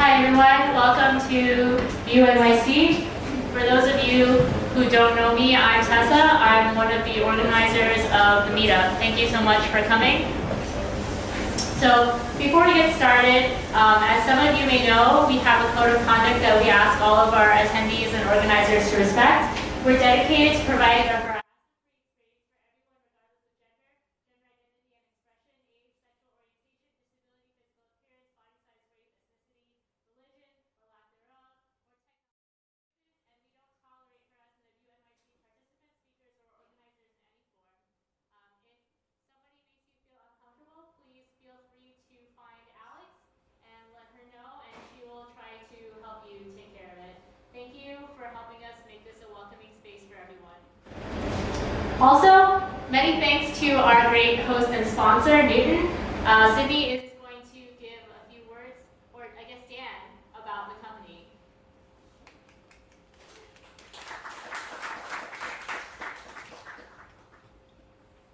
Hi everyone, welcome to VueNYC. For those of you who don't know me, I'm Tessa. I'm one of the organizers of the meetup. Thank you so much for coming. So before we get started, as some of you may know, we have a code of conduct that we ask all of our attendees and organizers to respect. We're dedicated to providing a harassment-free Also, many thanks to our great host and sponsor, Newton. Sydney is going to give a few words, or I guess Dan, about the company.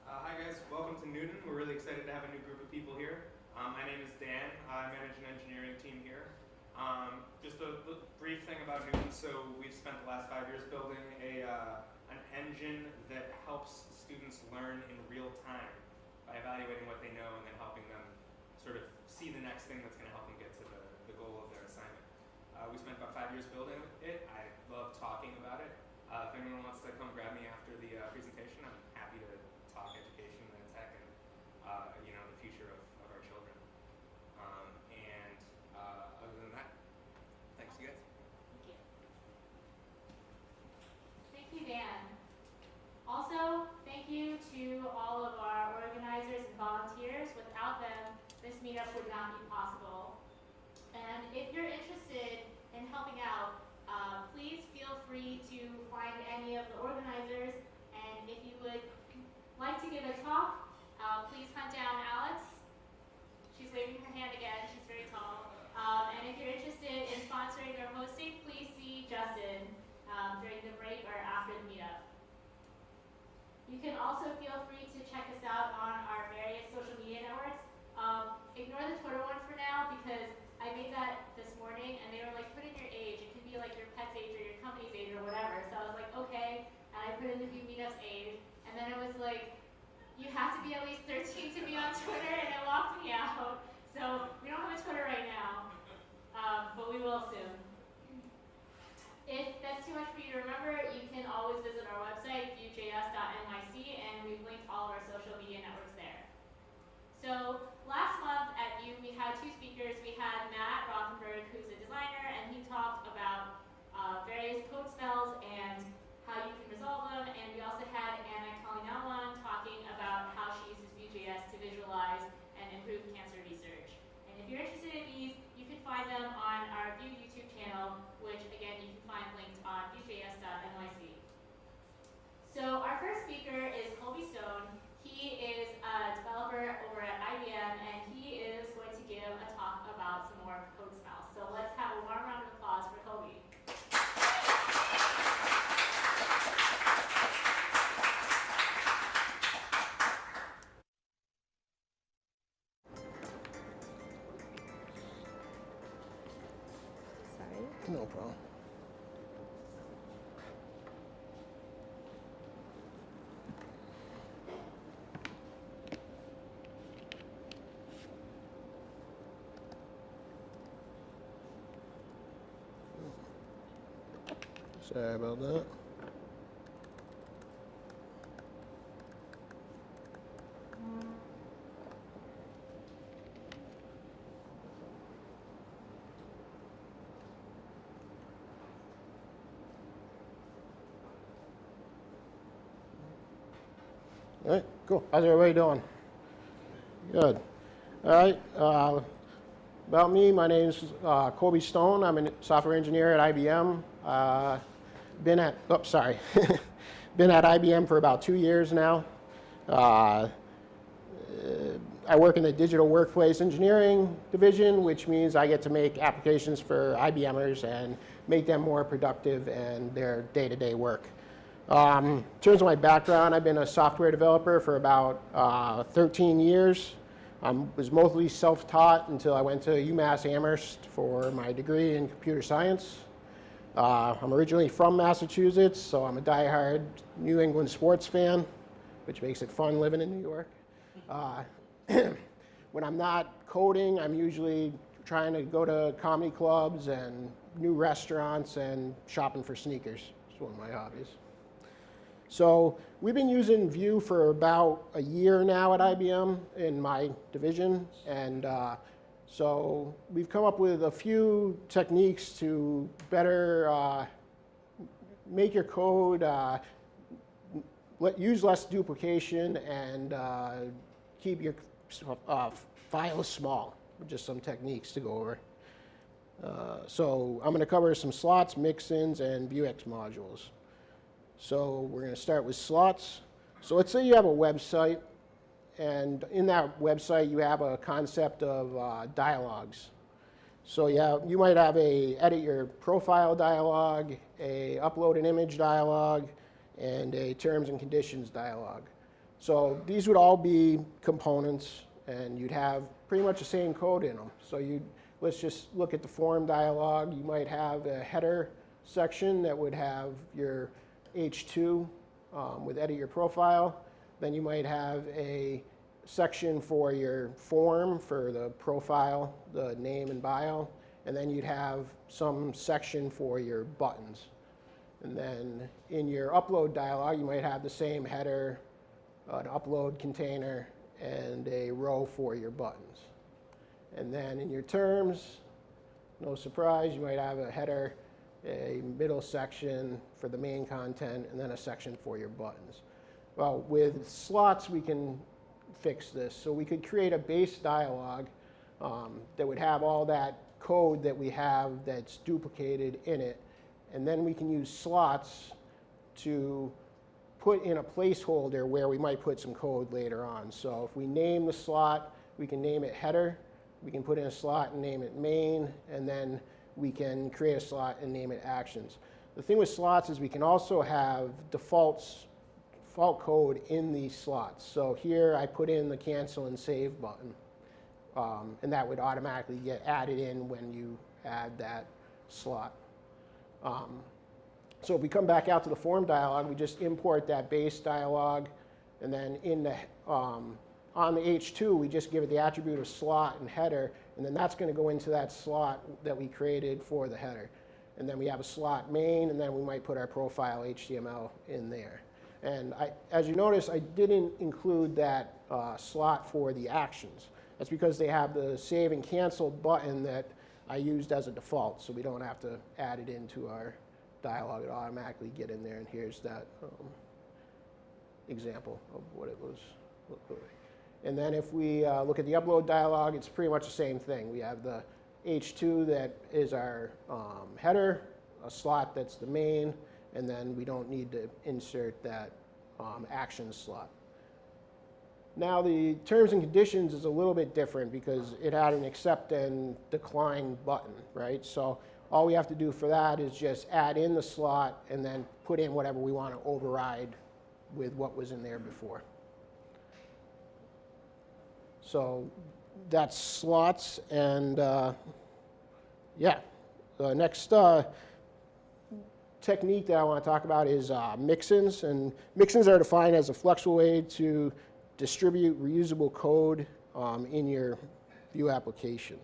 Hi guys, welcome to Newton. We're really excited to have a new group of people here. My name is Dan. I manage an engineering team here. Just a brief thing about Newton. So we've spent the last 5 years building an engine that helps students learn in real time by evaluating what they know and then helping them sort of see the next thing that's going to help them get to the goal of their assignment. We spent about 5 years building it. I love talking about it. If anyone wants to come grab me after the presentation, I'm happy to talk education and tech and the future of our children. Other than that, thanks you guys. Thank you. Thank you, Dan. Also, thank you to all of our organizers and volunteers. Without them, this meetup would not be possible. And if you're interested in helping out, please feel free to find any of the organizers. And if you would like to give a talk, please hunt down Alex. She's waving her hand again. She's very tall. And if you're interested in sponsoring or hosting, please see Justin during the break or after the meetup. You can also feel free to check us out on our various social media networks. Ignore the Twitter one for now because I made that this morning and they were like, put in your age. It can be like your pet's age or your company's age or whatever. So I was like, okay. And I put in the Vue Meetup's age. And then it was like, you have to be at least 13 to be on Twitter, and it locked me out. So we don't have a Twitter right now, but we will soon. If that's too much for you to remember, you can always visit our website, VueJS.NYC, and we've linked all of our social media networks there. So last month at Vue, we had two speakers. We had Matt Rothenberg, who's a designer, and he talked about various code smells and how you can resolve them. And we also had Anna Kalinawan talking about how she uses VueJS to visualize and improve cancer research. And if you're interested in these, you can find them on our Vue YouTube channel, which again you can find linked on VueJS.NYC. So our first speaker is Colby Stone. He is a developer over at IBM, and he is going to give a talk about some more code smells. So let's have a warm round of applause for Colby. No problem. Sorry about that. All right, cool. How's everybody doing? Good. All right. About me, my name is Colby Stone. I'm a software engineer at IBM. Been at IBM for about 2 years now. I work in the digital workplace engineering division, which means I get to make applications for IBMers and make them more productive in their day-to-day work. In terms of my background, I've been a software developer for about 13 years. I was mostly self-taught until I went to UMass Amherst for my degree in computer science. I'm originally from Massachusetts, so I'm a diehard New England sports fan, which makes it fun living in New York. When I'm not coding, I'm usually trying to go to comedy clubs and new restaurants and shopping for sneakers. It's one of my hobbies. So we've been using Vue for about a year now at IBM in my division, and so we've come up with a few techniques to better make your code use less duplication and keep your files small. Just some techniques to go over. So I'm going to cover some slots, mixins, and vuex modules. So we're going to start with slots. So let's say you have a website, and in that website you have a concept of dialogues. So you might have a edit your profile dialog, a upload an image dialog, and a terms and conditions dialog. So these would all be components, and you'd have pretty much the same code in them. So let's just look at the form dialog. You might have a header section that would have your H2 with edit your profile. Then you might have a section for your form for the profile, the name and bio. And then you'd have some section for your buttons. And then in your upload dialog, you might have the same header, an upload container, and a row for your buttons. And then in your terms, no surprise, you might have a header, a middle section for the main content, and then a section for your buttons. Well, with slots, we can fix this. So we could create a base dialog that would have all that code that we have that's duplicated in it. And then we can use slots to put in a placeholder where we might put some code later on. So if we name the slot, we can name it header. We can put in a slot and name it main, and then we can create a slot and name it actions. The thing with slots is we can also have default code in these slots. So here I put in the cancel and save button, and that would automatically get added in when you add that slot. So if we come back out to the form dialog, we just import that base dialog, and then in the on the H2, we just give it the attribute of slot and header, and then that's going to go into that slot that we created for the header. And then we have a slot main, and then we might put our profile HTML in there. And as you notice, I didn't include that slot for the actions. That's because they have the save and cancel button that I used as a default, so we don't have to add it into our dialog. It automatically get in there, and here's that example of what it was looked like. And then if we look at the upload dialog, it's pretty much the same thing. We have the H2 that is our header, a slot that's the main, and then we don't need to insert that action slot. Now the terms and conditions is a little bit different because it had an accept and decline button, right? So all we have to do for that is just add in the slot and then put in whatever we want to override with what was in there before. So that's slots, and yeah. The next technique that I want to talk about is mixins. And mixins are defined as a flexible way to distribute reusable code in your Vue application.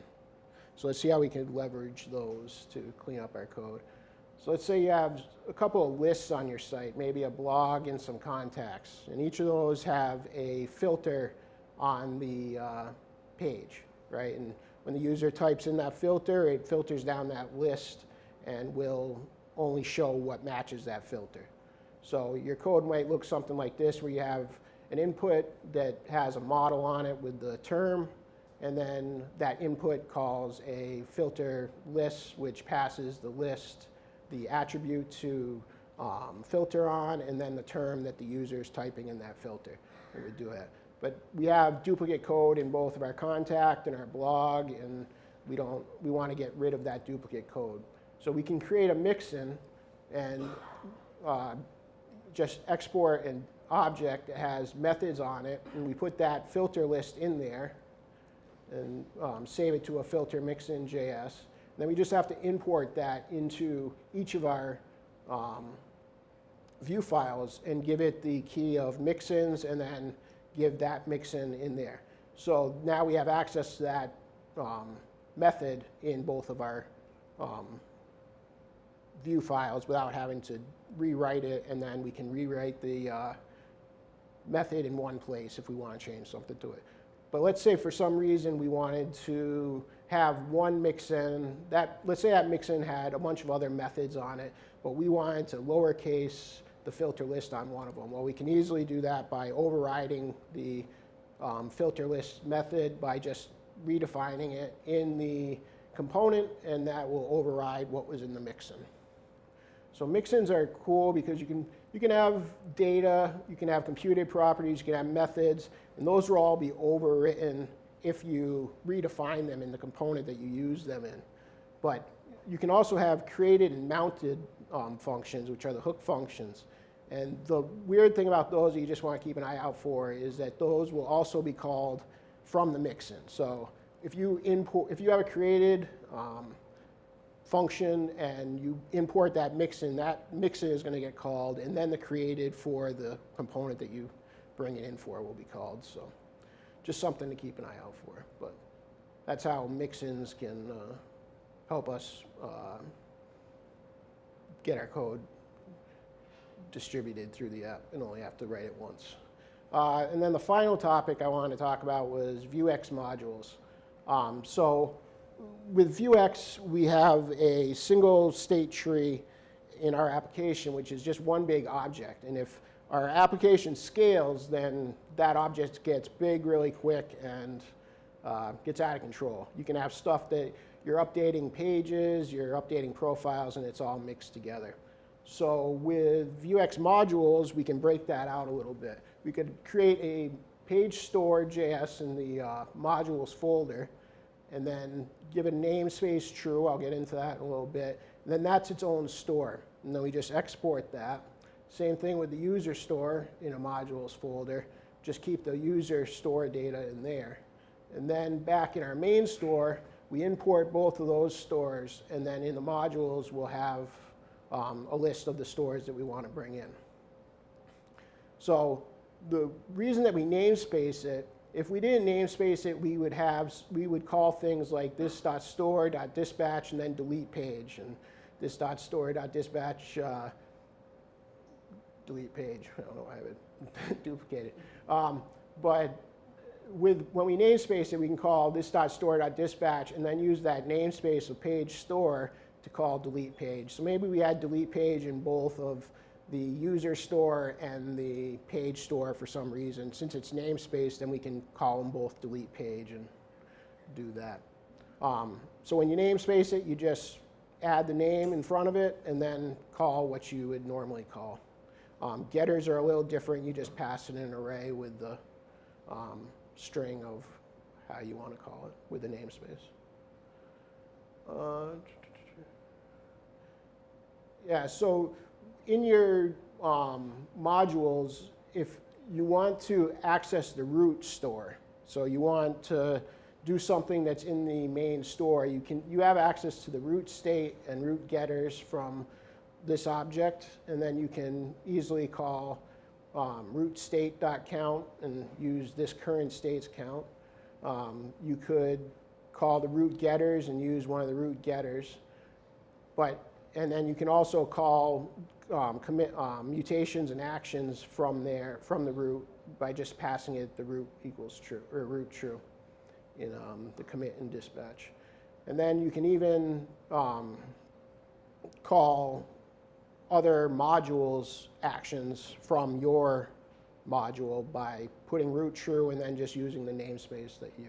So let's see how we can leverage those to clean up our code. So let's say you have a couple of lists on your site, maybe a blog and some contacts. And each of those have a filter on the page, right? And when the user types in that filter, it filters down that list and will only show what matches that filter. So your code might look something like this, where you have an input that has a model on it with the term, and then that input calls a filter list, which passes the list, the attribute to filter on, and then the term that the user is typing in that filter. It would do that. But we have duplicate code in both of our contact and our blog, and we want to get rid of that duplicate code. So we can create a mixin and just export an object that has methods on it, and we put that filter list in there, and save it to a filter mixin.js. Then we just have to import that into each of our view files and give it the key of mixins and then give that mixin in there. So now we have access to that method in both of our view files without having to rewrite it, and then we can rewrite the method in one place if we want to change something to it. But let's say for some reason we wanted to have one mixin, let's say that mixin had a bunch of other methods on it, but we wanted to lowercase the filter list on one of them. Well, we can easily do that by overriding the filter list method by just redefining it in the component, and that will override what was in the mixin. So mixins are cool because you can have data, you can have computed properties, you can have methods, and those will all be overwritten if you redefine them in the component that you use them in. But you can also have created and mounted functions, which are the hook functions. And the weird thing about those that you just want to keep an eye out for is that those will also be called from the mixin. So if you have a created function and you import that mixin is going to get called, and then the created for the component that you bring it in for will be called. So just something to keep an eye out for. But that's how mixins can help us get our code distributed through the app and only have to write it once. And then the final topic I wanted to talk about was vuex modules. So with vuex, we have a single state tree in our application, which is just one big object. And if our application scales, then that object gets big really quick and gets out of control. You can have stuff that you're updating pages, you're updating profiles, and it's all mixed together. So with vuex modules, we can break that out a little bit. We could create a page store.js in the modules folder, and then give it a namespace true. I'll get into that in a little bit. And then that's its own store. And then we just export that. Same thing with the user store in a modules folder. Just keep the user store data in there. And then back in our main store, we import both of those stores. And then in the modules, we'll have a list of the stores that we want to bring in. So the reason that we namespace it, if we didn't namespace it, we would call things like this.store.dispatch and then delete page, and this.store.dispatch delete page. I don't know why I would duplicate it. But when we namespace it, we can call this.store.dispatch and then use that namespace of page store to call delete page. So maybe we add delete page in both of the user store and the page store for some reason. Since it's namespace, then we can call them both delete page and do that. So when you namespace it, you just add the name in front of it and then call what you would normally call. Getters are a little different. You just pass in an array with the string of how you want to call it with the namespace. Yeah, so in your modules, if you want to access the root store, so you want to do something that's in the main store, you have access to the root state and root getters from this object, and then you can easily call root state.count and use this current state's count. You could call the root getters and use one of the root getters, and then you can also call mutations and actions from the root by just passing it the root equals true or root true in the commit and dispatch. And then you can even call other modules actions from your module by putting root true and then just using the namespace that you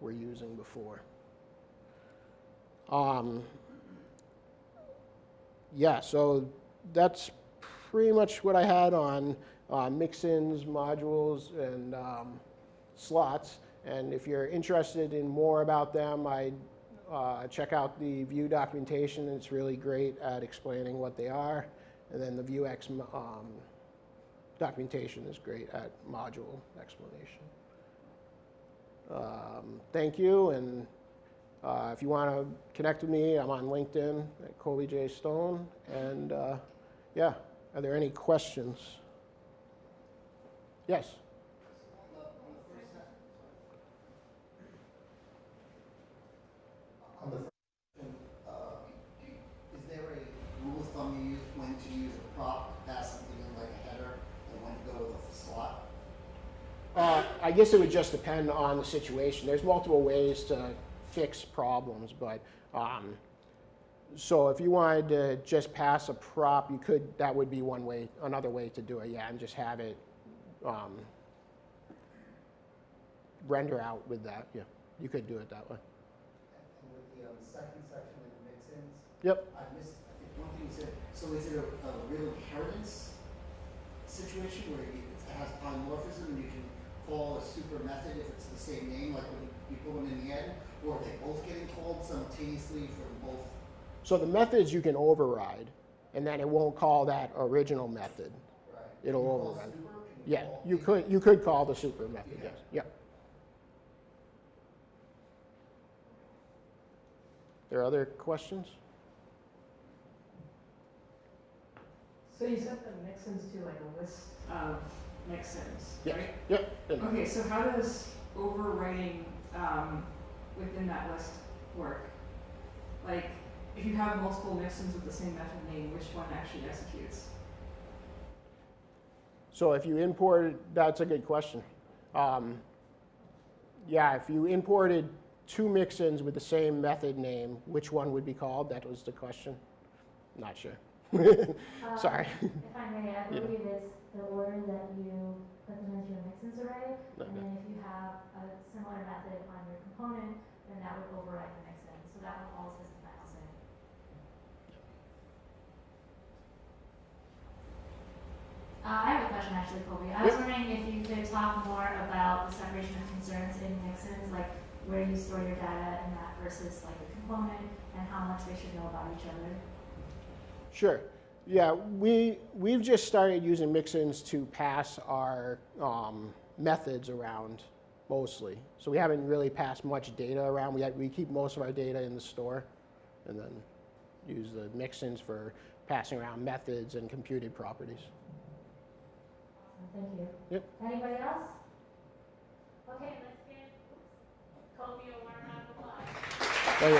were using before. Yeah, so that's pretty much what I had on mixins, modules, and slots. And if you're interested in more about them, I'd check out the Vue documentation. It's really great at explaining what they are. And then the vuex documentation is great at module explanation. Thank you, and if you want to connect with me, I'm on LinkedIn at Colby J. Stone, and yeah, are there any questions? Yes? On the first question, is there a rule of thumb you use when to use a prop to pass something in like a header and when to go with a slot? I guess it would just depend on the situation. There's multiple ways to fix problems, but so if you wanted to just pass a prop, you could. That would be one way, another way to do it. Yeah, and just have it render out with that. Yeah, you could do it that way. And with the second section in the mixins, Yep. I missed, I think one thing you said, so is it a real inheritance situation where it has polymorphism and you can call a super method if it's the same name, like when you put them in the end, or are they both getting called simultaneously for both? So the methods you can override, and then it won't call that original method. Right. It'll Can you call override. super? Can Yeah, call you could call the super method. Yeah. Yes. Yeah. There are other questions? So you set the mixins to like a list of mixins, Yeah. right? Yep. Okay, so how does overwriting within that list work? Like, if you have multiple mixins with the same method name, which one actually executes? So if you imported, that's a good question. Yeah, if you imported two mixins with the same method name, which one would be called? That was the question. Not sure. Sorry. If I may, I Yeah. believe it's the order that you put them into your mixins array, Okay. and then if you have a similar method on your component, then that would override the mixin. So that one all system files in. I have a question actually, Colby. I was wondering if you could talk more about the separation of concerns in mixins, like where you store your data and that versus like the component, and how much they should know about each other. Sure. Yeah, we've just started using mixins to pass our methods around mostly. So we haven't really passed much data around. We keep most of our data in the store, and then use the mixins for passing around methods and computed properties. Awesome, thank you. Yep. Anybody else? Okay, let's get Colby a warm round of applause. Thank you.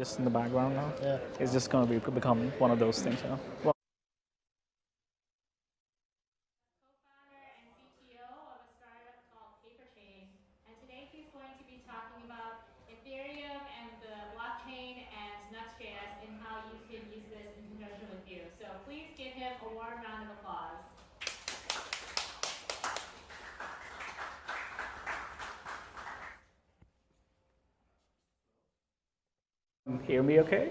just in the background now. Yeah. It's just going to become one of those things. Well, Co-founder and CTO of a startup called Paperchain, and today he's going to be talking about Ethereum and the blockchain and Nuxt.js and how you can use this in conjunction with Vue. So please give him a warm round of applause. hear me okay?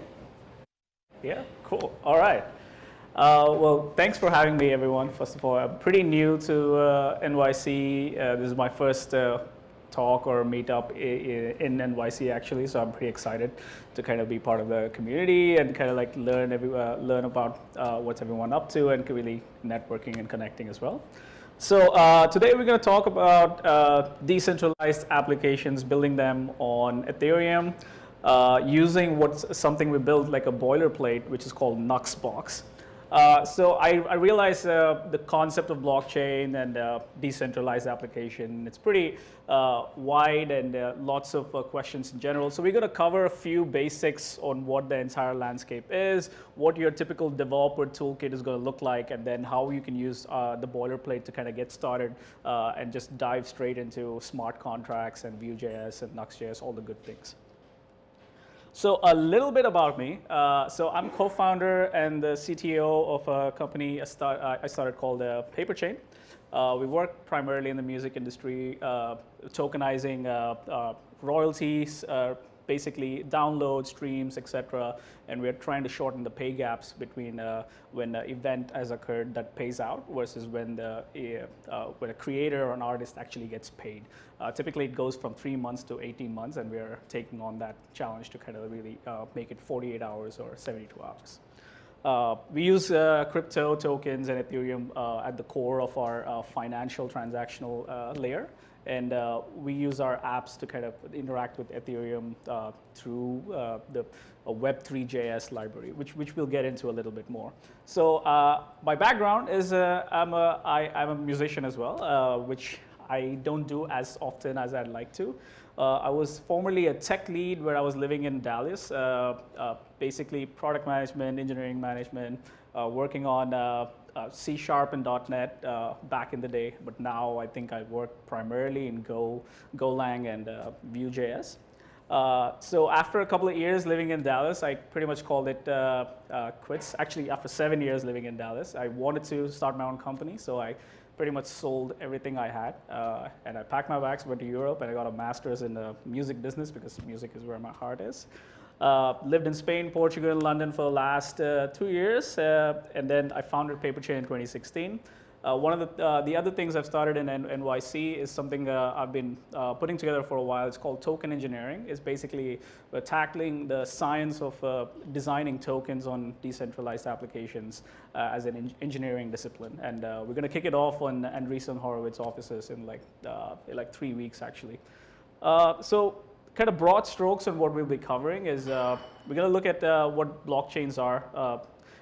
Yeah, cool. All right. Well, thanks for having me, everyone. First of all, I'm pretty new to NYC. This is my first talk or meetup in NYC, actually, so I'm pretty excited to kind of be part of the community and kind of like learn about what's everyone up to and really networking and connecting as well. So today we're going to talk about decentralized applications, building them on Ethereum, using something we built like a boilerplate, which is called Nuxt-Box. So I realize the concept of blockchain and decentralized application, it's pretty wide and lots of questions in general. So we're going to cover a few basics on what the entire landscape is, what your typical developer toolkit is going to look like, and then how you can use the boilerplate to kind of get started and just dive straight into smart contracts and VueJS and Nuxt.js, all the good things. So a little bit about me. So I'm co-founder and the CTO of a company I started called Paperchain. We work primarily in the music industry, tokenizing royalties, basically downloads, streams, etc. And we're trying to shorten the pay gaps between when an event has occurred that pays out versus when a creator or an artist actually gets paid. Typically, it goes from 3 months to 18 months, and we're taking on that challenge to kind of really make it 48 hours or 72 hours. We use crypto tokens and Ethereum at the core of our financial transactional layer. And we use our apps to kind of interact with Ethereum through the Web3.js library, which we'll get into a little bit more. So my background is I'm a musician as well, which I don't do as often as I'd like to. I was formerly a tech lead where I was living in Dallas, basically product management, engineering management, working on C# and .NET back in the day, but now I think I work primarily in Golang and Vue.js. So after a couple of years living in Dallas, I pretty much called it quits. Actually, after 7 years living in Dallas, I wanted to start my own company, so I pretty much sold everything I had, and I packed my bags, went to Europe, and I got a master's in the music business because music is where my heart is. Lived in Spain, Portugal, and London for the last 2 years, and then I founded Paperchain in 2016. One of the other things I've started in NYC is something I've been putting together for a while. It's called token engineering. It's basically tackling the science of designing tokens on decentralized applications as an engineering discipline. And we're going to kick it off on Andreessen Horowitz offices in like 3 weeks, actually. So kind of broad strokes on what we'll be covering is we're going to look at what blockchains are,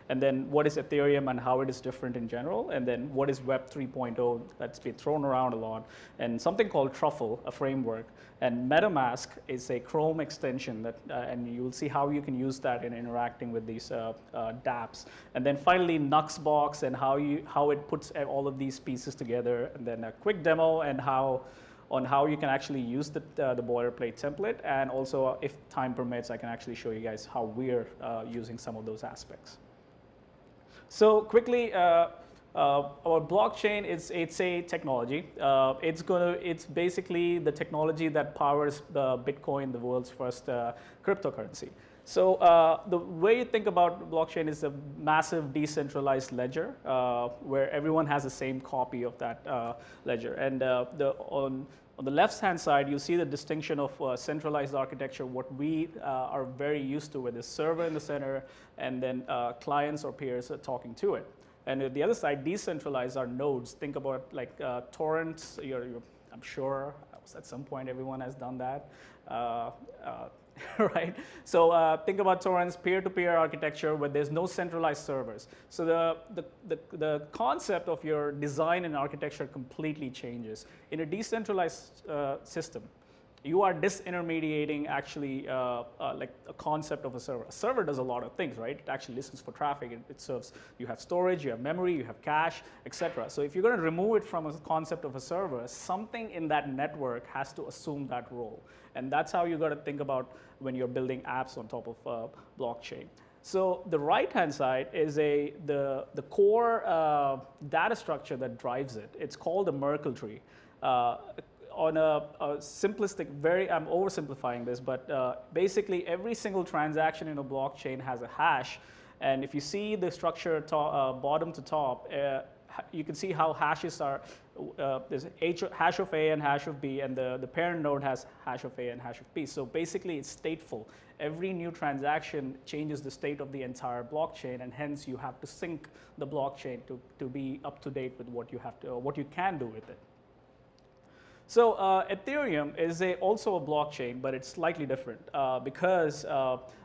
and then what is Ethereum and how it is different in general, and then what is Web 3.0 that's been thrown around a lot, and something called Truffle, a framework, and MetaMask is a Chrome extension that, and you will see how you can use that in interacting with these dApps, and then finally Nuxt-Box and how it puts all of these pieces together, and then a quick demo and on how you can actually use the boilerplate template, and also if time permits, I can actually show you guys how we're using some of those aspects. So quickly, our blockchain, it's a technology. It's basically the technology that powers the Bitcoin, the world's first cryptocurrency. So the way you think about blockchain is a massive decentralized ledger where everyone has the same copy of that ledger. And on the left-hand side, you see the distinction of centralized architecture, what we are very used to with this server in the center, and then clients or peers are talking to it. And at the other side, decentralized are nodes. Think about like torrents. I'm sure at some point everyone has done that. Right? So think about torrents, peer-to-peer architecture where there's no centralized servers. So the concept of your design and architecture completely changes. In a decentralized system, you are disintermediating actually like a concept of a server. A server does a lot of things, right? It actually listens for traffic. It serves, you have storage, you have memory, you have cache, etc. So if you're going to remove it from a concept of a server, something in that network has to assume that role. And that's how you got to think about when you're building apps on top of blockchain. So the right-hand side is the core data structure that drives it. It's called a Merkle tree. On a simplistic, I'm oversimplifying this, but basically every single transaction in a blockchain has a hash. And if you see the structure bottom to top, you can see how hashes are, there's hash of A and hash of B, and the parent node has hash of A and hash of B. So basically it's stateful. Every new transaction changes the state of the entire blockchain, and hence you have to sync the blockchain to be up to date with what you can do with it. So Ethereum is also a blockchain, but it's slightly different because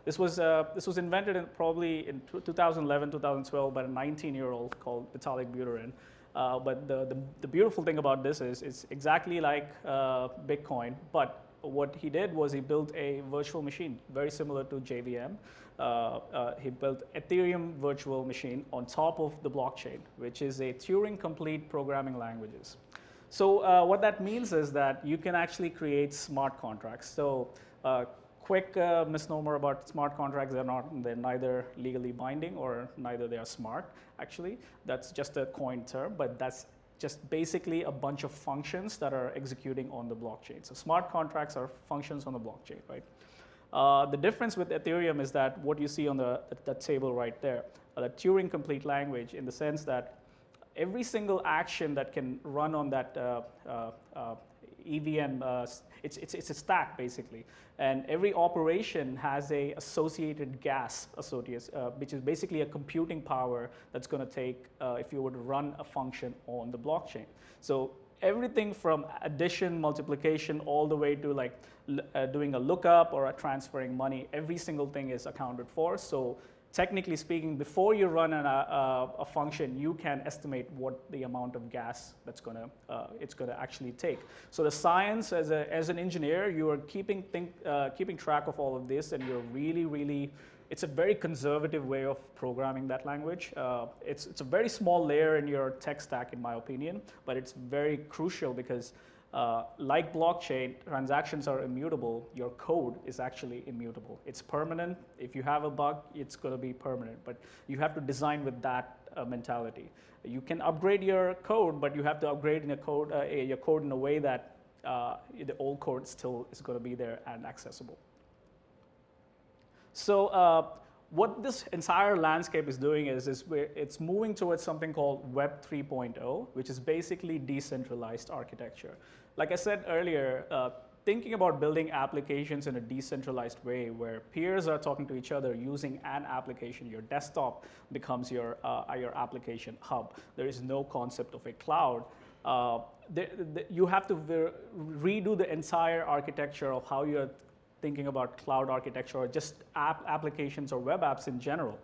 this was invented probably in 2011, 2012 by a 19-year-old called Vitalik Buterin. But the beautiful thing about this is it's exactly like Bitcoin, but what he did was he built a virtual machine very similar to JVM. He built Ethereum virtual machine on top of the blockchain, which is a Turing-complete programming languages. So what that means is that you can actually create smart contracts. So quick misnomer about smart contracts, they're neither legally binding or neither they are smart, actually. That's just a coined term, but that's just basically a bunch of functions that are executing on the blockchain. So smart contracts are functions on the blockchain, right? The difference with Ethereum is that what you see on that table right there, the Turing complete language, in the sense that every single action that can run on that EVM, it's a stack basically, and every operation has a associated gas which is basically a computing power that's going to take if you were to run a function on the blockchain. So everything from addition, multiplication, all the way to like doing a lookup or transferring money, every single thing is accounted for. So technically speaking, before you run a function, you can estimate what the amount of gas that's it's gonna actually take. So the science, as an engineer, you are keeping track of all of this, and you're really, it's a very conservative way of programming that language. It's a very small layer in your tech stack, in my opinion, but it's very crucial because like blockchain, transactions are immutable. Your code is actually immutable. It's permanent. If you have a bug, it's going to be permanent. But you have to design with that mentality. You can upgrade your code, but you have to upgrade your code in a way that the old code still is going to be there and accessible. So what this entire landscape is doing is it's moving towards something called Web 3.0, which is basically decentralized architecture. Like I said earlier, thinking about building applications in a decentralized way where peers are talking to each other using an application, your desktop becomes your application hub. There is no concept of a cloud. You have to redo the entire architecture of how you're thinking about cloud architecture or just applications or web apps in general.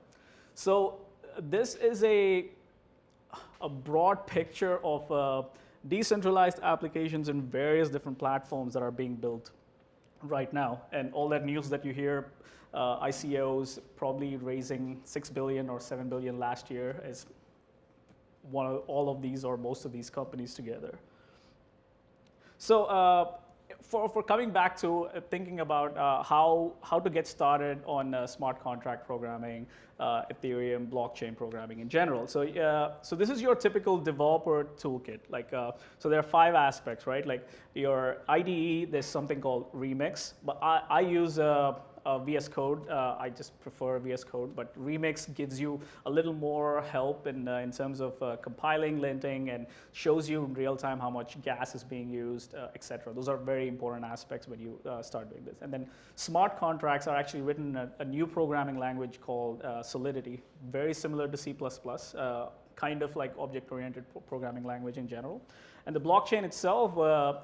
So this is a broad picture of decentralized applications in various different platforms that are being built right now. And all that news that you hear, ICOs probably raising 6 billion or 7 billion last year, is all of these or most of these companies together. So for coming back to thinking about how to get started on smart contract programming, Ethereum, blockchain programming in general. So so this is your typical developer toolkit. Like so there are 5 aspects, right? Like your IDE, there's something called Remix, but I use VS Code. I just prefer VS Code, but Remix gives you a little more help in terms of compiling, linting, and shows you in real time how much gas is being used, etc. Those are very important aspects when you start doing this. And then smart contracts are actually written in a new programming language called Solidity, very similar to C++, kind of like object-oriented programming language in general. And the blockchain itself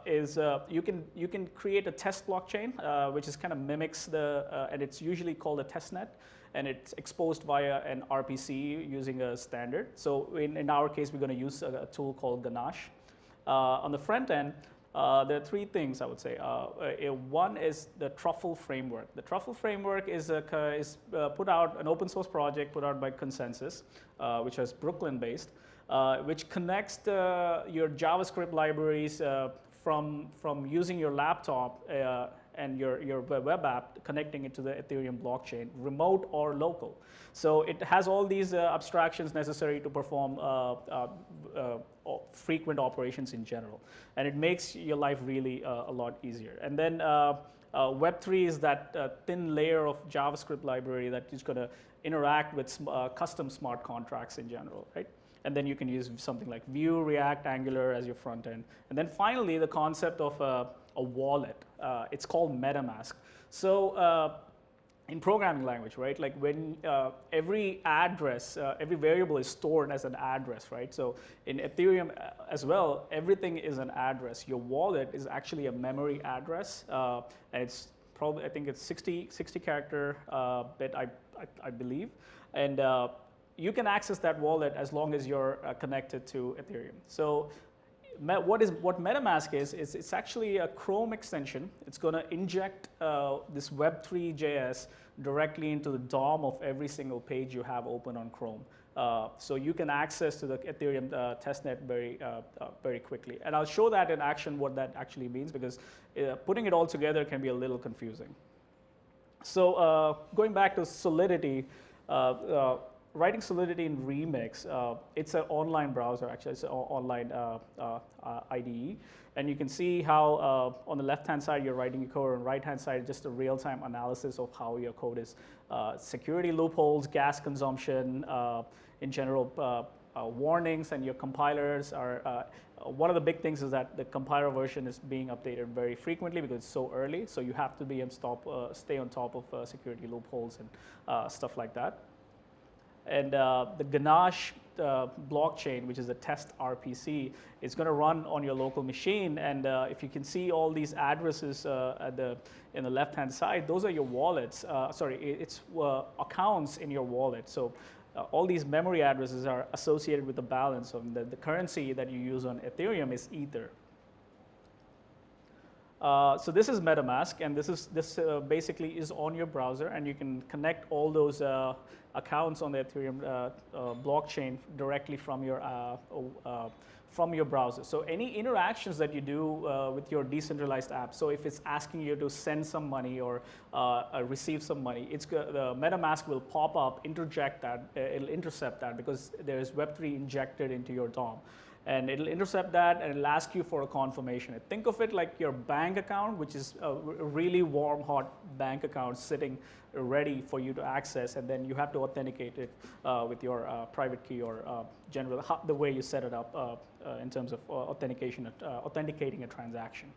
is you can create a test blockchain, which is kind of mimics and it's usually called a testnet, and it's exposed via an RPC using a standard. So in our case, we're going to use a tool called Ganache. On the front end, there are three things I would say. One is the Truffle framework. The Truffle framework is put out, an open source project put out by Consensus, which is Brooklyn based, which connects your JavaScript libraries from using your laptop and your web app, connecting it to the Ethereum blockchain, remote or local. So it has all these abstractions necessary to perform frequent operations in general. And it makes your life really a lot easier. And then Web3 is that thin layer of JavaScript library that is going to interact with custom smart contracts in general, right? And then you can use something like Vue, React, Angular as your front end. And then finally, the concept of a wallet. It's called MetaMask. So in programming language, right? Like when every address, every variable is stored as an address, right? So in Ethereum as well, everything is an address. Your wallet is actually a memory address, and it's probably, I think it's 60 character bit, I believe, and you can access that wallet as long as you're connected to Ethereum. So what MetaMask is it's actually a Chrome extension. It's going to inject this Web3 JS directly into the DOM of every single page you have open on Chrome. So you can access to the Ethereum testnet very quickly. And I'll show that in action what that actually means, because putting it all together can be a little confusing. So going back to Solidity, writing Solidity in Remix, it's an online browser, actually. It's an online IDE. And you can see how on the left-hand side, you're writing your code, and right-hand side, just a real-time analysis of how your code is. Security loopholes, gas consumption, in general, warnings, and your compilers are, one of the big things is that the compiler version is being updated very frequently because it's so early. So you have to be stay on top of security loopholes and stuff like that. And the Ganache blockchain, which is a test RPC, is going to run on your local machine. And if you can see all these addresses in the left-hand side, those are your wallets. It's accounts in your wallet. So all these memory addresses are associated with the balance of the currency that you use on Ethereum is Ether. So this is MetaMask, and this basically is on your browser, and you can connect all those accounts on the Ethereum blockchain directly from your browser. So any interactions that you do with your decentralized app, so if it's asking you to send some money or receive some money, the MetaMask will pop up, interject that, it'll intercept that because there is Web3 injected into your DOM. And it'll intercept that, and it'll ask you for a confirmation. Think of it like your bank account, which is a really warm, hot bank account sitting ready for you to access, and then you have to authenticate it with your private key or the way you set it up in terms of authenticating a transaction.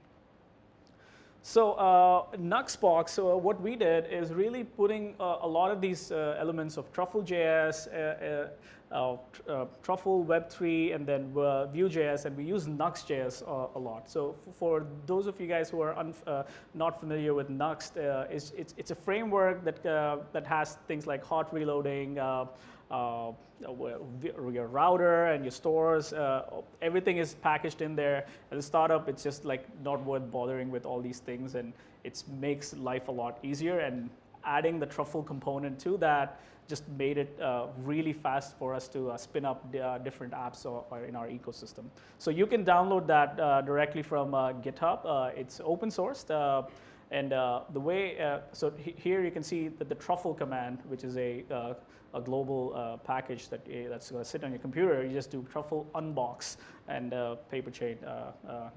So Nuxt-Box, what we did is really putting a lot of these elements of Truffle.js, Truffle Web3, and then VueJS, and we use NuxtJS a lot. So for those of you guys who are not familiar with Nuxt, it's a framework that has things like hot reloading, your router and your stores, everything is packaged in there. As a startup, it's just like not worth bothering with all these things, and it makes life a lot easier. And adding the Truffle component to that just made it really fast for us to spin up different apps in our ecosystem. So you can download that directly from GitHub. It's open sourced. And the way, here you can see that the Truffle command, which is a global package that's going to sit on your computer, you just do Truffle unbox and Paperchain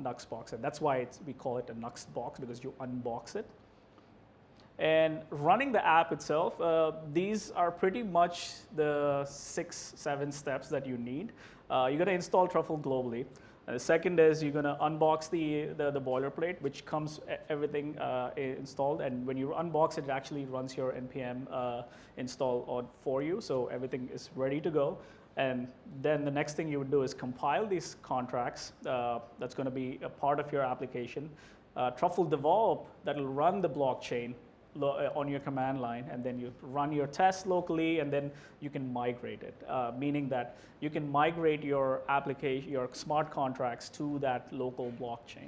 Nuxt-Box. And that's why we call it a Nuxt-Box, because you unbox it. And running the app itself, these are pretty much the 6-7 steps that you need. You're going to install Truffle globally. And the second is you're going to unbox the boilerplate, which comes everything installed. And when you unbox it, it actually runs your npm install for you. So everything is ready to go. And then the next thing you would do is compile these contracts. That's going to be a part of your application. Truffle develop, that will run the blockchain on your command line, and then you run your tests locally, and then you can migrate it, meaning that you can migrate your application, your smart contracts to that local blockchain.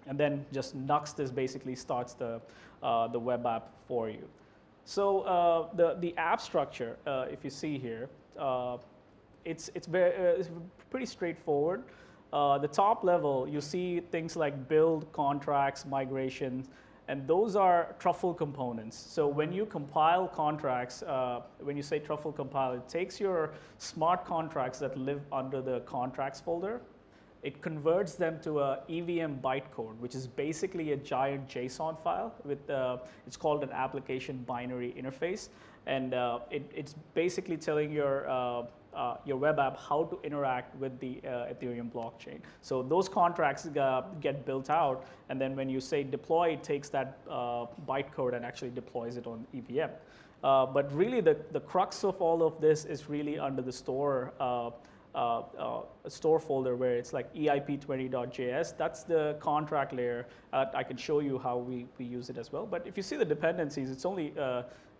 And then just Nuxt is basically starts the web app for you. So the app structure, if you see here, it's pretty straightforward. The top level, you see things like build, contracts, migration, and those are Truffle components. So when you compile contracts, when you say Truffle compile, it takes your smart contracts that live under the contracts folder. It converts them to a EVM bytecode, which is basically a giant JSON file with, it's called an application binary interface. And it's basically telling your web app how to interact with the Ethereum blockchain. So those contracts get built out, and then when you say deploy, it takes that bytecode and actually deploys it on EVM. But really the crux of all of this is really under the store store folder where it's like eip20.js. That's the contract layer. I can show you how we use it as well. But if you see the dependencies, it's only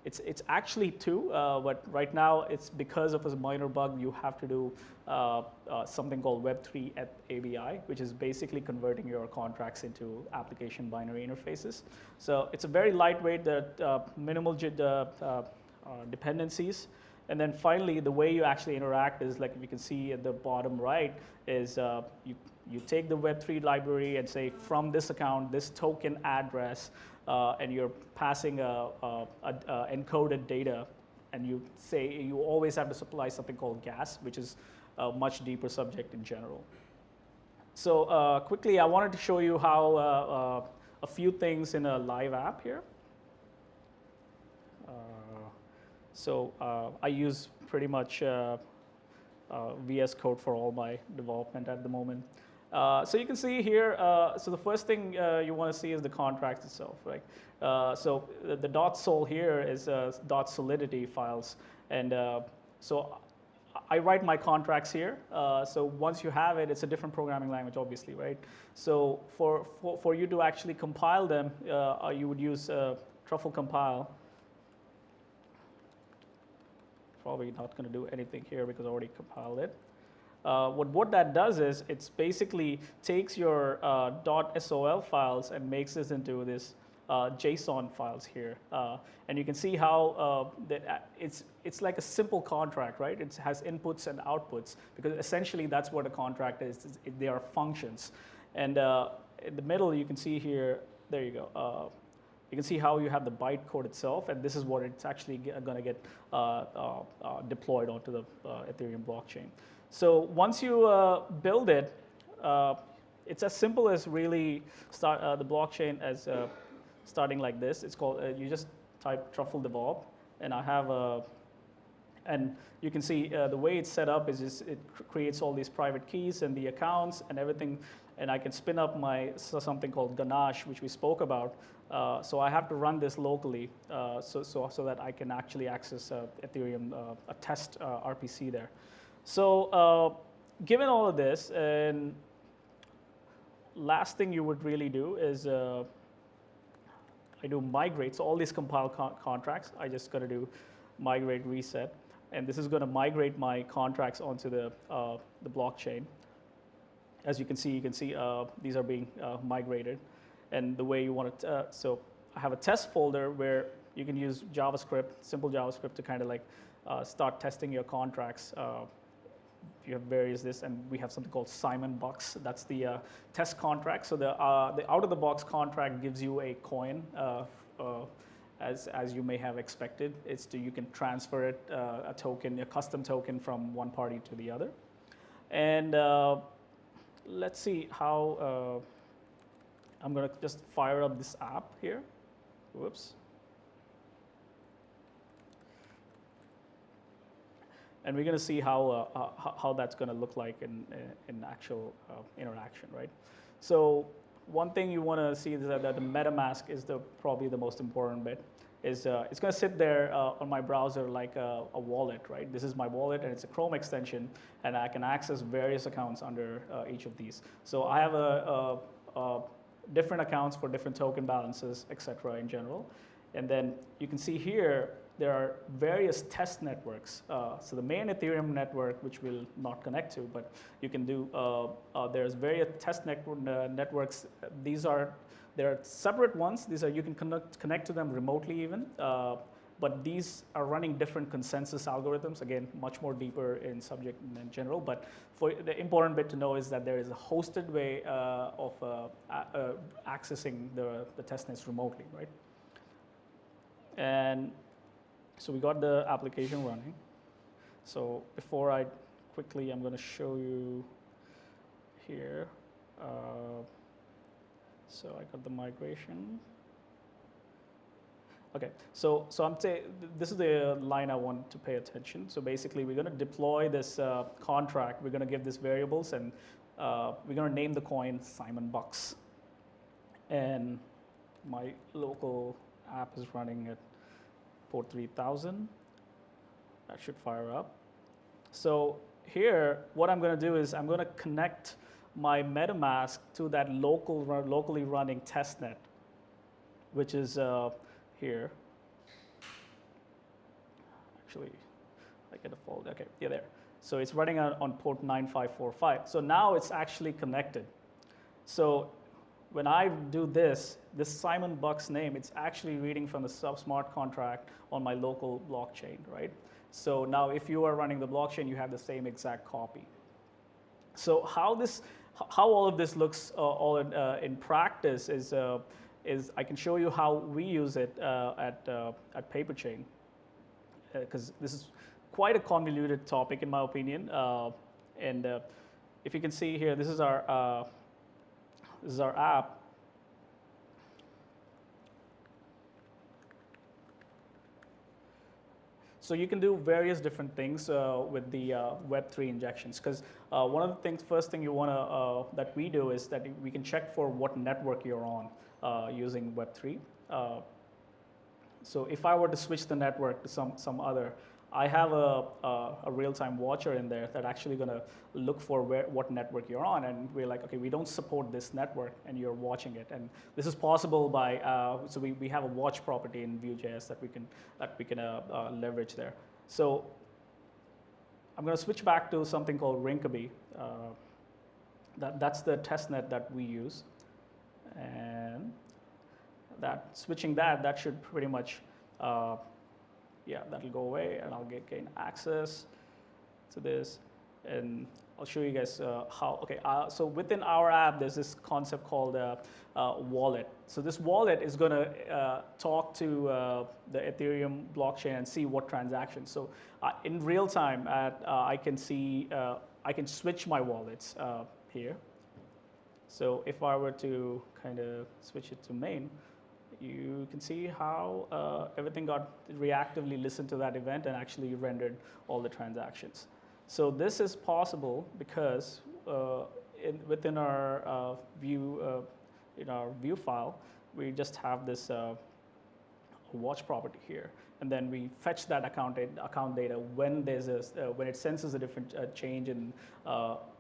it's actually 2, but right now it's because of a minor bug. You have to do something called Web3 ABI, which is basically converting your contracts into application binary interfaces. So it's a very lightweight, minimal dependencies. And then finally, the way you actually interact is like you can see at the bottom right is you take the Web3 library and say from this account, this token address, and you're passing encoded data, and you say you always have to supply something called gas, which is a much deeper subject in general. So quickly, I wanted to show you how a few things in a live app here. So I use pretty much VS Code for all my development at the moment. So you can see here, so the first thing you want to see is the contract itself, right? So the .sol here is .solidity files. And so I write my contracts here. So once you have it, it's a different programming language, obviously, right? So for you to actually compile them, you would use Truffle compile. Probably not going to do anything here because I already compiled it. What that does is it's basically takes your .sol files and makes this into this JSON files here. And you can see how it's like a simple contract, right? It has inputs and outputs because essentially that's what a contract is. They are functions. And in the middle, you can see here, there you go. You can see how you have the bytecode itself, and this is what it's actually going to get deployed onto the Ethereum blockchain. So once you build it, it's as simple as really start the blockchain as starting like this. It's called, you just type Truffle develop, and I have and you can see the way it's set up is just, it creates all these private keys and the accounts and everything, and I can spin up something called Ganache, which we spoke about. So I have to run this locally so that I can actually access Ethereum, a test RPC there. So given all of this, and last thing you would really do is I do migrate. So all these compile contracts, I just got to do migrate reset. And this is going to migrate my contracts onto the blockchain. As you can see these are being migrated. And the way you want it, so I have a test folder where you can use JavaScript, simple JavaScript to kind of like start testing your contracts. You have various this, and we have something called Simon Bucks. That's the test contract. So the out-of-the-box contract gives you a coin, as you may have expected. You can transfer it, a token, a custom token from one party to the other. And let's see how. I'm going to just fire up this app here. Whoops. And we're going to see how that's going to look like in actual interaction, right? So one thing you want to see is that the MetaMask is probably the most important bit. It's going to sit there on my browser like a wallet, right? This is my wallet, and it's a Chrome extension, and I can access various accounts under each of these. So I have different accounts for different token balances, etc. in general. And then you can see here, there are various test networks. So the main Ethereum network, which we'll not connect to, but you can do, there's various test networks. There are separate ones. These are, you can connect to them remotely even. But these are running different consensus algorithms. Again, much more deeper in subject in general. But for the important bit to know is that there is a hosted way of accessing the testnets remotely, right? And so we got the application running. So before I'm going to show you here. So I got the migration. Okay, so I'm saying this is the line I want to pay attention. So basically, we're going to deploy this contract. We're going to give this variables, and we're going to name the coin Simon Bucks. And my local app is running at port 3000. That should fire up. So here, what I'm going to do is I'm going to connect my MetaMask to that locally running testnet, which is here. Actually, I get a fault. Okay, yeah, there. So it's running on port 9545. So now it's actually connected. So when I do this Simon Bucks name, it's actually reading from the smart contract on my local blockchain, right? So now if you are running the blockchain, you have the same exact copy. So how all of this looks in practice is I can show you how we use it at Paperchain, because this is quite a convoluted topic in my opinion. And if you can see here, this is our app. So you can do various different things with the Web3 injections, because one of the first thing you want to that we do is that we can check for what network you're on using Web3. So if I were to switch the network to some other, I have a real-time watcher in there that actually going to look for what network you're on, and we're like, okay, we don't support this network, and you're watching it, and this is possible by so we have a watch property in VueJS that we can leverage there. So I'm going to switch back to something called Rinkeby. That's the testnet that we use, and switching that should pretty much. Yeah, that'll go away, and I'll gain access to this, and I'll show you guys how. Okay, so within our app, there's this concept called wallet. So this wallet is going to talk to the Ethereum blockchain and see what transactions. So in real time, I can see I can switch my wallets here. So if I were to kind of switch it to main, you can see how everything got reactively listened to that event and actually rendered all the transactions. So this is possible because within our view file, we just have this watch property here, and then we fetch that account data when there's when it senses a different change in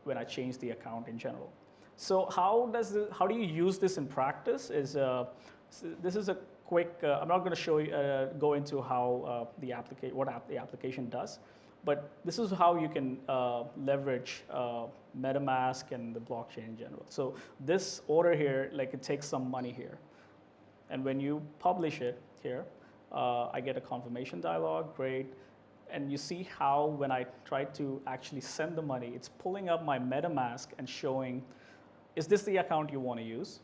when I change the account in general. So how do you use this in practice? This is a quick. I'm not going to show you go into how the application does, but this is how you can leverage MetaMask and the blockchain in general. So this order here, like it takes some money here, and when you publish it here, I get a confirmation dialog. Great. And you see how when I try to actually send the money, it's pulling up my MetaMask and showing, is this the account you want to use?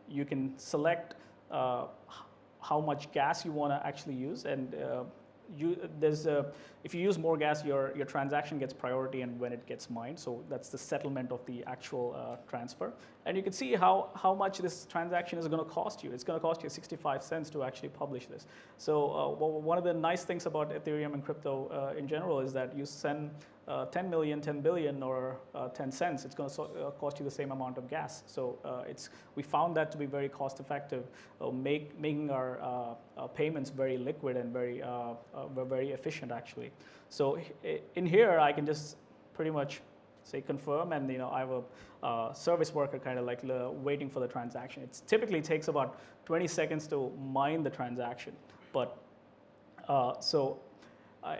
You can select how much gas you want to actually use, and if you use more gas, your transaction gets priority and when it gets mined. So that's the settlement of the actual transfer. And you can see how much this transaction is going to cost you. It's going to cost you 65 cents to actually publish this. So one of the nice things about Ethereum and crypto in general is that you send 10 million, 10 billion, or 10 cents, it's going to cost you the same amount of gas. So we found that to be very cost effective, making our payments very liquid and very efficient actually. So in here, I can just pretty much say confirm, and I have a service worker kind of like waiting for the transaction. It typically takes about 20 seconds to mine the transaction, but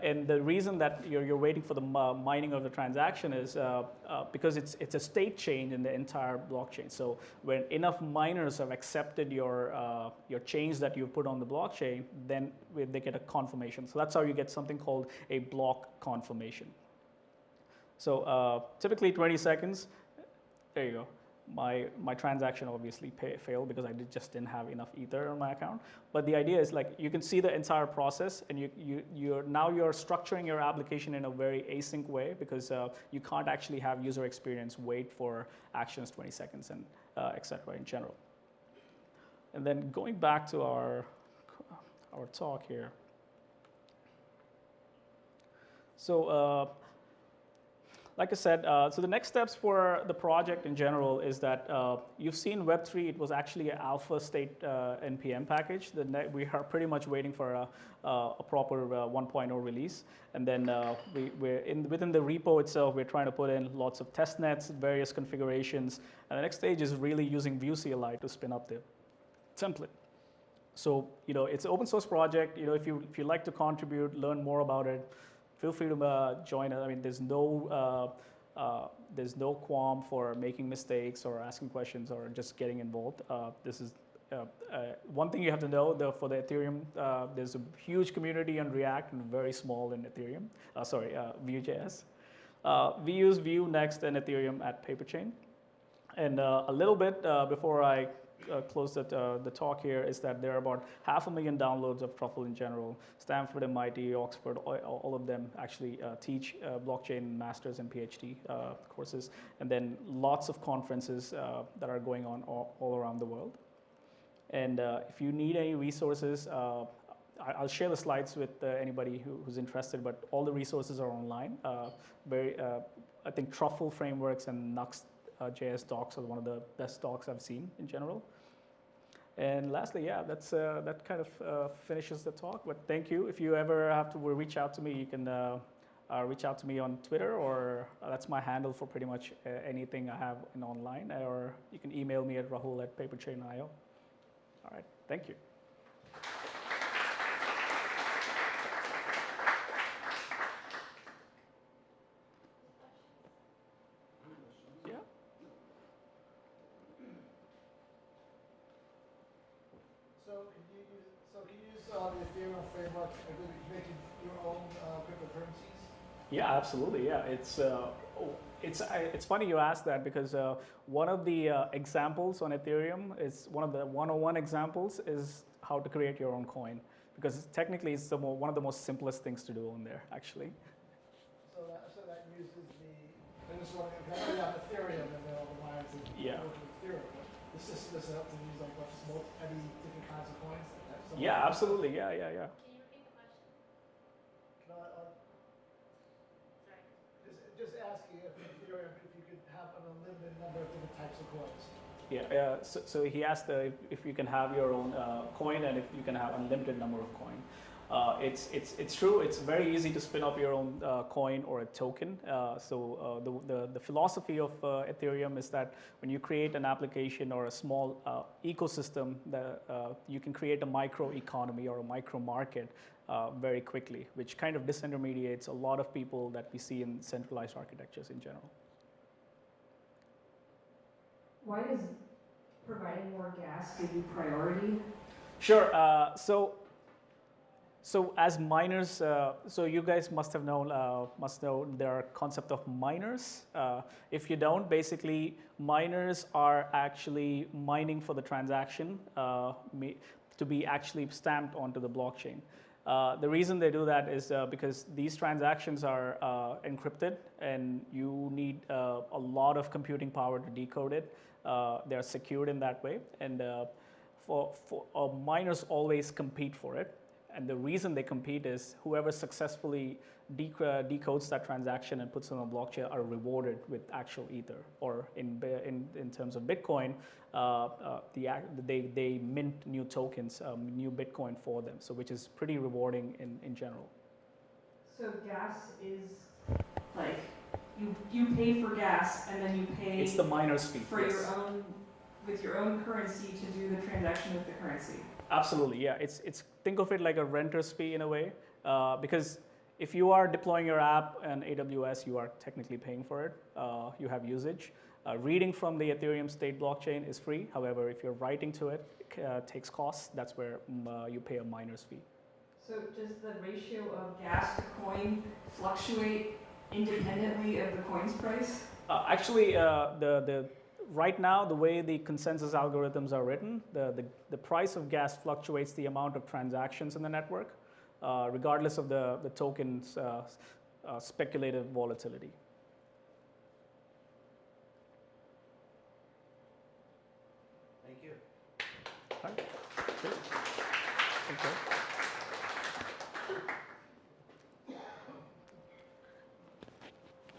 and the reason that you're waiting for the mining of the transaction is because it's a state change in the entire blockchain. So when enough miners have accepted your change that you put on the blockchain, then they get a confirmation. So that's how you get something called a block confirmation. So typically 20 seconds. There you go. My transaction obviously failed because I just didn't have enough Ether on my account. But the idea is like you can see the entire process, and you're structuring your application in a very async way because you can't actually have user experience wait for actions 20 seconds and etc. in general. And then going back to our talk here. So. Like I said, so the next steps for the project in general is that you've seen Web3, it was actually an alpha state NPM package. We are pretty much waiting for a proper 1.0 release. And then within the repo itself, we're trying to put in lots of test nets, various configurations. And the next stage is really using Vue CLI to spin up the template. So, it's an open source project. If you like to contribute, learn more about it, feel free to join us. I mean, there's no qualm for making mistakes or asking questions or just getting involved. This is one thing you have to know, for the Ethereum, there's a huge community on React and very small in Ethereum. VueJS. We use Vue, Nuxt, and Ethereum at Paperchain. And a little bit before I close the talk here is that there are about 500,000 downloads of Truffle in general. Stanford, MIT, Oxford, all of them actually teach blockchain masters and PhD courses, and then lots of conferences that are going on all around the world. And if you need any resources, I'll share the slides with anybody who's interested, but all the resources are online. I think Truffle frameworks and Nuxt-JS docs are one of the best docs I've seen in general. And lastly, yeah, that kind of finishes the talk. But thank you. If you ever have to reach out to me, you can reach out to me on Twitter, or that's my handle for pretty much anything I have in online, or you can email me at rahul@paperchain.io. All right, thank you. So can you use the Ethereum framework to make your own cryptocurrencies? Yeah, absolutely. Yeah, it's funny you asked that because one of the examples on Ethereum is one of the 101 examples is how to create your own coin, because technically it's one of the most simplest things to do on there actually. So that uses I just want to Ethereum and then all the lines that work with Ethereum. The system is set up to use like many different kinds of coins. Yeah, absolutely. Yeah. Can you repeat the question? Sorry. Just asking if Ethereum, if you could have an unlimited number of different types of coins. Yeah. So he asked if you can have your own coin and if you can have unlimited number of coin. It's true. It's very easy to spin up your own coin or a token. The philosophy of Ethereum is that when you create an application or a small ecosystem, that you can create a micro economy or a micro market very quickly, which kind of disintermediates a lot of people that we see in centralized architectures in general. Why does providing more gas give you priority? Sure. So as miners, so you guys must know there are concept of miners. If you don't, basically miners are actually mining for the transaction to be actually stamped onto the blockchain. The reason they do that is because these transactions are encrypted and you need a lot of computing power to decode it. They're secured in that way, and miners always compete for it. And the reason they compete is whoever successfully decodes that transaction and puts it on a blockchain are rewarded with actual Ether, or in terms of Bitcoin, they mint new tokens, new Bitcoin for them. So which is pretty rewarding in general. So gas is like you pay for gas, and then you pay It's the miner's fee. for yes. your own, with your own currency to do the transaction with the currency. Absolutely, yeah. It's think of it like a renter's fee in a way, because if you are deploying your app in AWS, you are technically paying for it. You have usage. Reading from the Ethereum state blockchain is free. However, if you're writing to it, it takes costs. That's where you pay a miner's fee. So does the ratio of gas to coin fluctuate independently of the coin's price? Actually, right now, the way the consensus algorithms are written, the price of gas fluctuates the amount of transactions in the network, regardless of the token's speculative volatility. Thank you. All right. Great. Thank you.